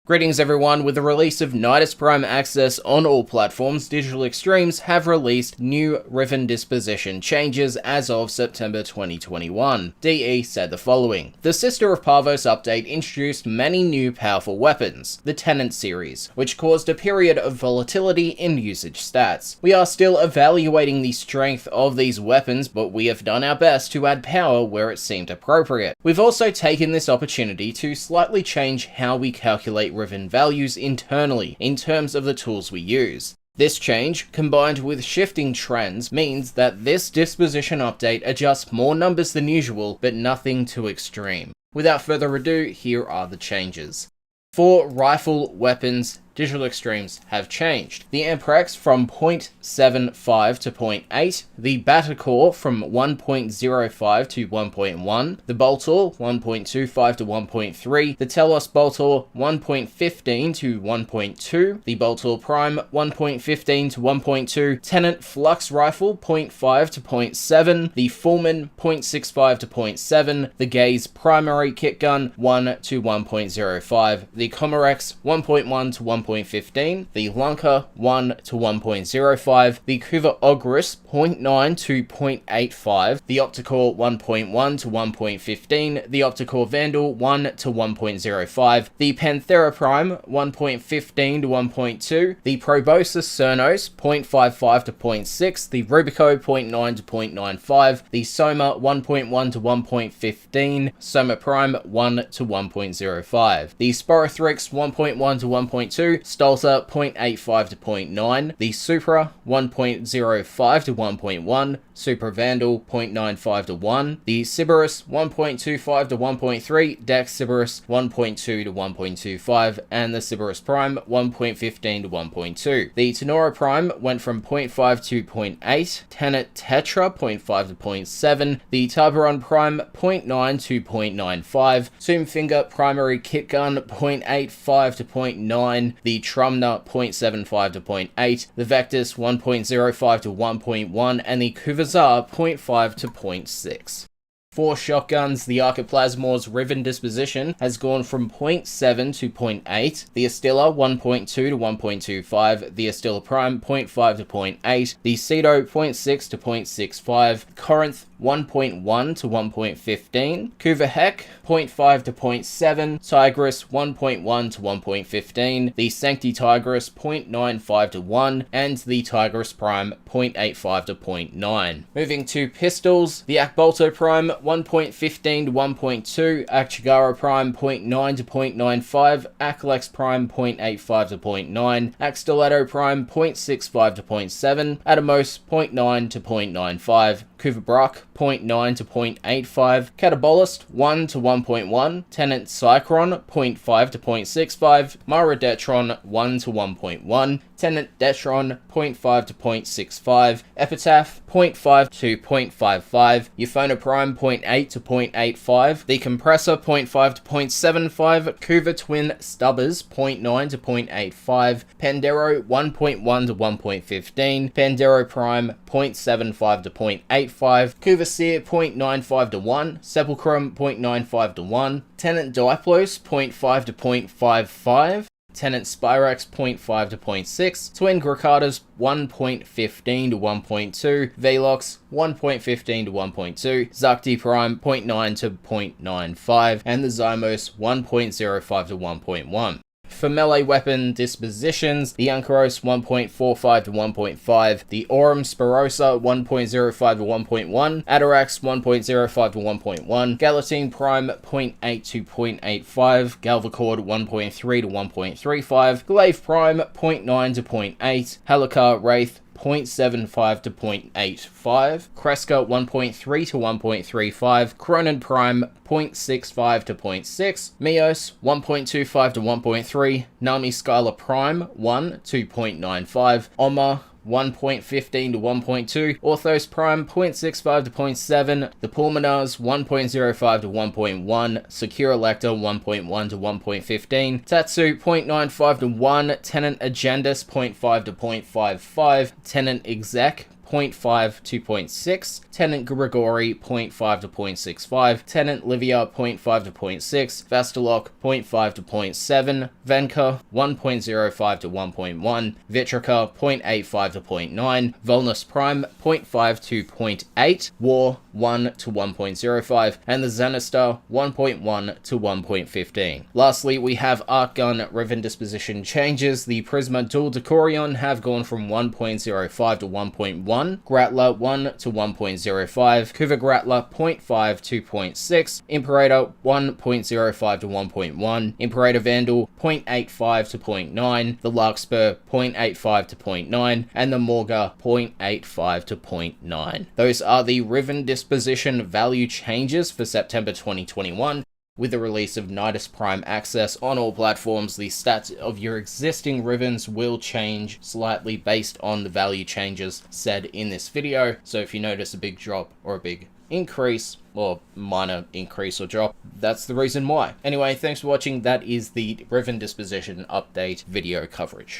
Greetings everyone, with the release of Nidus Prime Access on all platforms, Digital Extremes have released new Riven Disposition changes as of September 2021. DE said the following: The Sister of Parvos update introduced many new powerful weapons, the Tenant series, which caused a period of volatility in usage stats. We are still evaluating the strength of these weapons, but we have done our best to add power where it seemed appropriate. We've also taken this opportunity to slightly change how we calculate Riven values internally in terms of the tools we use. This change, combined with shifting trends, means that this disposition update adjusts more numbers than usual, but nothing too extreme. Without further ado, here are the changes. For rifle weapons, Digital Extremes have changed. The Amprex from 0.75 to 0.8, the Battercore from 1.05 to 1.1, the Boltor 1.25 to 1.3, the Telos Boltor 1.15 to 1.2, the Boltor Prime 1.15 to 1.2, Tenant Flux Rifle 0.5 to 0.7, the Fullman 0.65 to 0.7, the Gaze Primary Kit Gun 1 to 1.05, the Comorex 1.1 to 1.15, the Lunker 1 to 1.05, the Kuva Ogris 0.9 to 0.85, the Opticore 1.1 to 1.15, the Opticore Vandal 1 to 1.05, the Panthera Prime 1.15 to 1.2, the Proboscis Cernos 0.55 to 0.6, the Rubico 0.9 to 0.95, the Soma 1.1 to 1.15, Soma Prime 1 to 1.05, the Sporothrix 1.1 to 1.2, Stolta 0.85 to 0.9, the Supra 1.05 to 1.1, Super Vandal 0.95 to 1, the Sybaris 1.25 to 1.3, Dex Sybaris 1.2 to 1.25, and the Sybaris Prime 1.15 to 1.2. The Tenora Prime went from 0.5 to 0.8, Tenet Tetra 0.5 to 0.7, the Tiburon Prime 0.9 to 0.95, Zoomfinger Primary Kit Gun 0.85 to 0.9, the Trumna 0.75 to 0.8, the Vectus 1.05 to 1.1, and the Kuvazar 0.5 to 0.6. For shotguns, the Archiplasmor's Riven Disposition has gone from 0.7 to 0.8, the Astilla 1.2 to 1.25, the Astilla Prime 0.5 to 0.8, the Cedo 0.6 to 0.65, Corinth 1.1 to 1.15, Kuva Heck 0.5 to 0.7, Tigris 1.1 to 1.15, the Sancti Tigris 0.95 to 1, and the Tigris Prime 0.85 to 0.9. Moving to pistols, the Akbolto Prime 1.15 to 1.2, Akchigara Prime 0.9 to 0.95, Aklex Prime 0.85 to 0.9, Akstiletto Prime 0.65 to 0.7, Atomos 0.9 to 0.95, Kuva Brock 0.9 to 0.85, Catabolist 1 to 1.1, Tenant Cycron 0.5 to 0.65, Mara Detron 1 to 1.1, Tenant Detron 0.5 to 0.65, Epitaph 0.5 to 0.55, Euphona Prime 0.8 to 0.85, the Compressor 0.5 to 0.75, Kuva Twin Stubbers 0.9 to 0.85, Pandero 1.1 to 1.15, Pandero Prime 0.75 to 0.85, Kuva Seer 0.95 to 1, Sepulchrum 0.95 to 1, Tenant Diplos 0.5 to 0.55, Tenant Spyrex 0.5 to 0.6, Twin Grakatas 1.15 to 1.2, Velox 1.15 to 1.2, Zakti Prime 0.9 to 0.95, and the Zymos 1.05 to 1.1. For melee weapon dispositions, the Ankyros 1.45 to 1.5, the Aurum Spirosa 1.05 to 1.1, Atarax 1.05 to 1.1, Galatine Prime 0.8 to 0.85, Galvacord 1.3 to 1.35, Glaive Prime 0.9 to 0.8, Halakar Wraith 0.75 to 0.85, Kreska 1.3 to 1.35, Cronin Prime 0.65 to 0.6, Mios 1.25 to 1.3, Nami Skylar Prime 1 to 0.95, Oma 1.15 to 1.2, Orthos Prime 0.65 to 0.7, the Pulmonars 1.05 to 1.1, Secure Elector 1.1 to 1.15, Tatsu 0.95 to 1, Tenant Agendus 0.5 to 0.55, Tenant Exec 0.5 to 0.6, Tenant Grigori 0.5 to 0.65, Tenant Livia 0.5 to 0.6, Vastalok 0.5 to 0.7, Venka 1.05 to 1.1, Vitrica 0.85 to 0.9, Volnus Prime 0.5 to 0.8, War 1 to 1.05, and the Zenistar 1.1 to 1.15. Lastly, we have Archgun Riven Disposition changes. The Prisma Dual Decorion have gone from 1.05 to 1.1, Gratla 1 to 1.05, Kuva Gratla 0.5 to 0.6, Imperator 1.05 to 1.1, Imperator Vandal 0.85 to 0.9, the Larkspur 0.85 to 0.9, and the Morga 0.85 to 0.9. Those are the Riven Disposition value changes for September 2021. With the release of Nidus Prime Access on all platforms, the stats of your existing Rivens will change slightly based on the value changes said in this video. So if you notice a big drop or a big increase, or minor increase or drop, that's the reason why. Anyway, thanks for watching. That is the Riven Disposition update video coverage.